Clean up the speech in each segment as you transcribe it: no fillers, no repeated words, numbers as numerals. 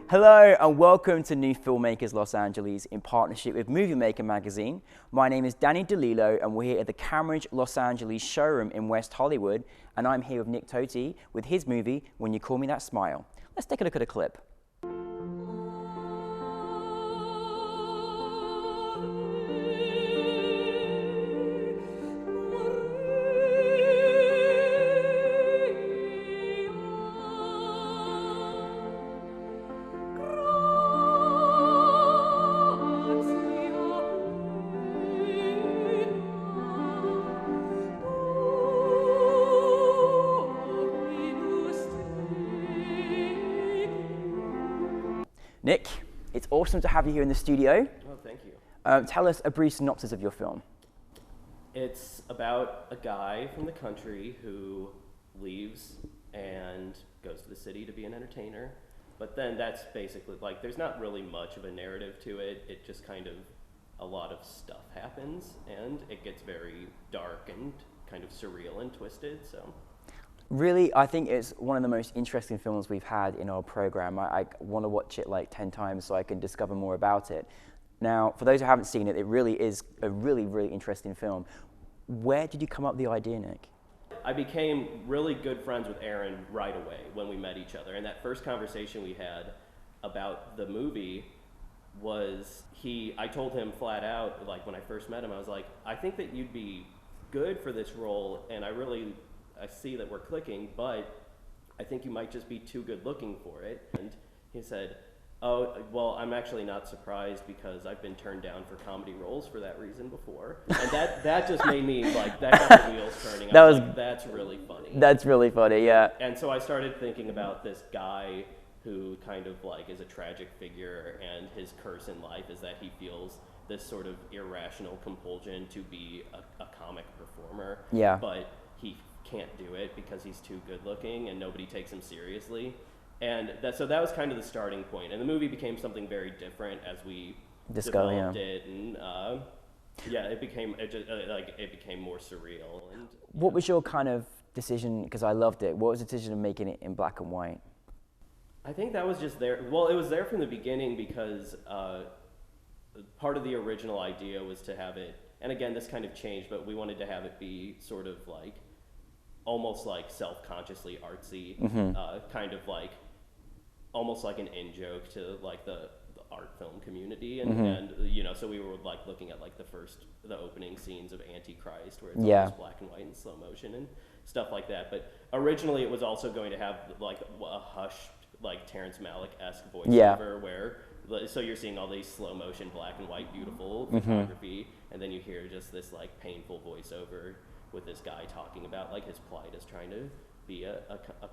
Hello and welcome to New Filmmakers Los Angeles in partnership with Movie Maker magazine. My name is Danny De Lillo and we're here at the Cambridge Los Angeles showroom in West Hollywood, and I'm here with Nick Toti with his movie When You Call Me That Smile. Let's take a look at a clip. Nick, it's awesome to have you here in the studio. Oh, thank you. Tell us a brief synopsis of your film. It's about a guy from the country who leaves and goes to the city to be an entertainer. But then that's basically, like, there's not really much of a narrative to it. It just kind of, a lot of stuff happens and it gets very dark and kind of surreal and twisted, so. Really, I think it's one of the most interesting films we've had in our program. I want to watch it like 10 times so I can discover more about it. Now, for those who haven't seen it, it really is a really interesting film. Where did you come up with the idea, Nick? I became really good friends with Aaron right away when we met each other. And that first conversation we had about the movie was I told him flat out, like when I first met him, I was like, I think that you'd be good for this role, and I see that we're clicking, but I think you might just be too good looking for it. And he said, oh, well, I'm actually not surprised because I've been turned down for comedy roles for that reason before. And that just made me, like, that got the wheels turning. That's really funny. That's really funny, yeah. And so I started thinking about this guy who kind of like is a tragic figure, and his curse in life is that he feels this sort of irrational compulsion to be a comic performer. Yeah. But he can't do it because he's too good looking and nobody takes him seriously. And so that was kind of the starting point. And the movie became something very different as we developed it, and it became more surreal. And what was your kind of decision, because I loved it, what was the decision of making it in black and white? I think that was just there. Well, it was there from the beginning because part of the original idea was to have it, and again, this kind of changed, but we wanted to have it be sort of like almost like self-consciously artsy, kind of like almost like an in-joke to like the art film community, and you know, so we were like looking at like the opening scenes of Antichrist, where it's almost black and white and slow motion and stuff like that. But originally it was also going to have like a hushed, like Terrence Malick-esque voiceover, where so you're seeing all these slow motion black and white beautiful photography, and then you hear just this like painful voiceover with this guy talking about like his plight as trying to be a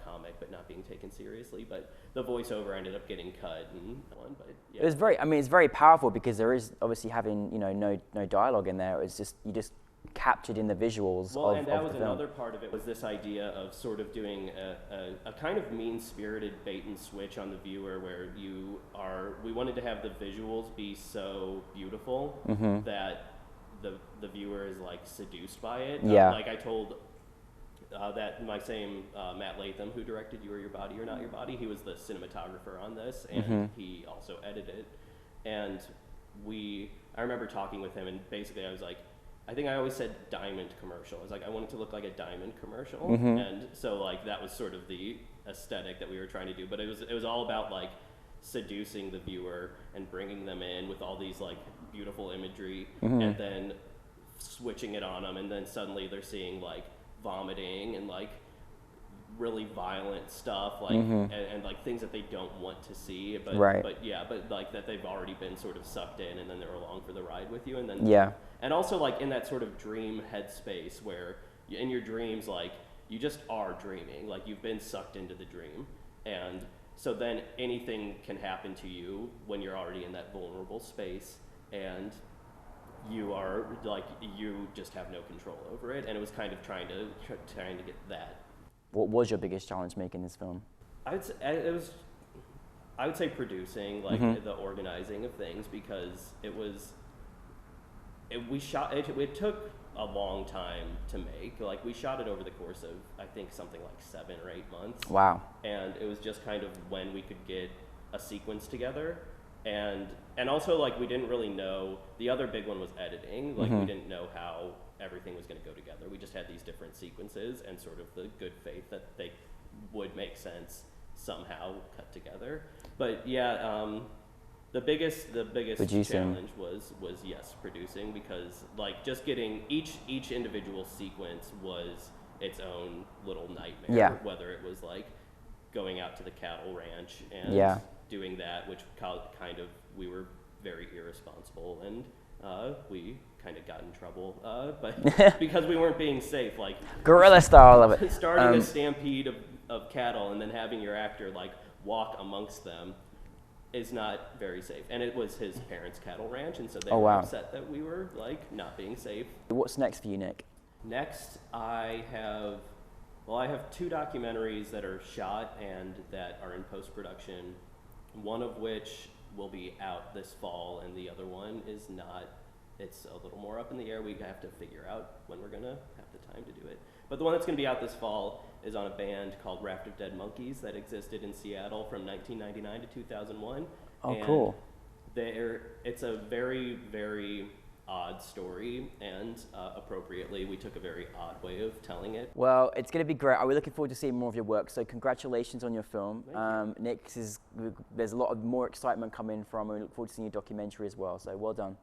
comic but not being taken seriously. But the voiceover ended up getting cut yeah. It was it's very powerful because there is obviously having, you know, no dialogue in there. It's just, you just captured in the visuals well, of and that the was film. Another part of it was this idea of sort of doing a kind of mean-spirited bait and switch on the viewer, where we wanted to have the visuals be so beautiful that the viewer is like seduced by it. Like I told that my same Matt Latham, who directed You Are Your Body, You're Not Your Body, he was the cinematographer on this, and he also edited. And I remember talking with him, and basically I was like, I think I always said diamond commercial. I was like, I want it to look like a diamond commercial, and so like that was sort of the aesthetic that we were trying to do. But it was all about like seducing the viewer and bringing them in with all these like beautiful imagery, and then switching it on them, and then suddenly they're seeing like vomiting and like really violent stuff, like and like things that they don't want to see, but like that they've already been sort of sucked in, and then they're along for the ride with you, and then and also like in that sort of dream headspace where in your dreams, like you just are dreaming, like you've been sucked into the dream, and so then anything can happen to you when you're already in that vulnerable space, and you just have no control over it. And it was kind of trying to get that. What was your biggest challenge making this film? I would say producing, like the organizing of things, because it took a long time to make. Like we shot it over the course of, I think, something like 7 or 8 months. Wow. And it was just kind of when we could get a sequence together. And also, like, we didn't really know, the other big one was editing. Like, we didn't know how everything was going to go together. We just had these different sequences and sort of the good faith that they would make sense somehow cut together. But yeah, the biggest challenge was yes, producing, because like just getting each individual sequence was its own little nightmare. Yeah. Whether it was like going out to the cattle ranch and doing that, which kind of, we were very irresponsible, and we kind of got in trouble, but because we weren't being safe, like guerrilla style of it. Starting a stampede of cattle and then having your actor like walk amongst them is not very safe. And it was his parents' cattle ranch, and so they were upset that we were like not being safe. What's next for you, Nick? Next, I have 2 documentaries that are shot and that are in post-production, one of which will be out this fall, and the other one is not. It's a little more up in the air. We have to figure out when we're gonna have the time to do it. But the one that's gonna be out this fall is on a band called Raft of Dead Monkeys that existed in Seattle from 1999 to 2001. Oh, and cool. It's a very, very odd story, and appropriately, we took a very odd way of telling it. Well, it's going to be great. We're looking forward to seeing more of your work. So congratulations on your film. Nick, there's a lot of more excitement coming from, and we look forward to seeing your documentary as well. So well done.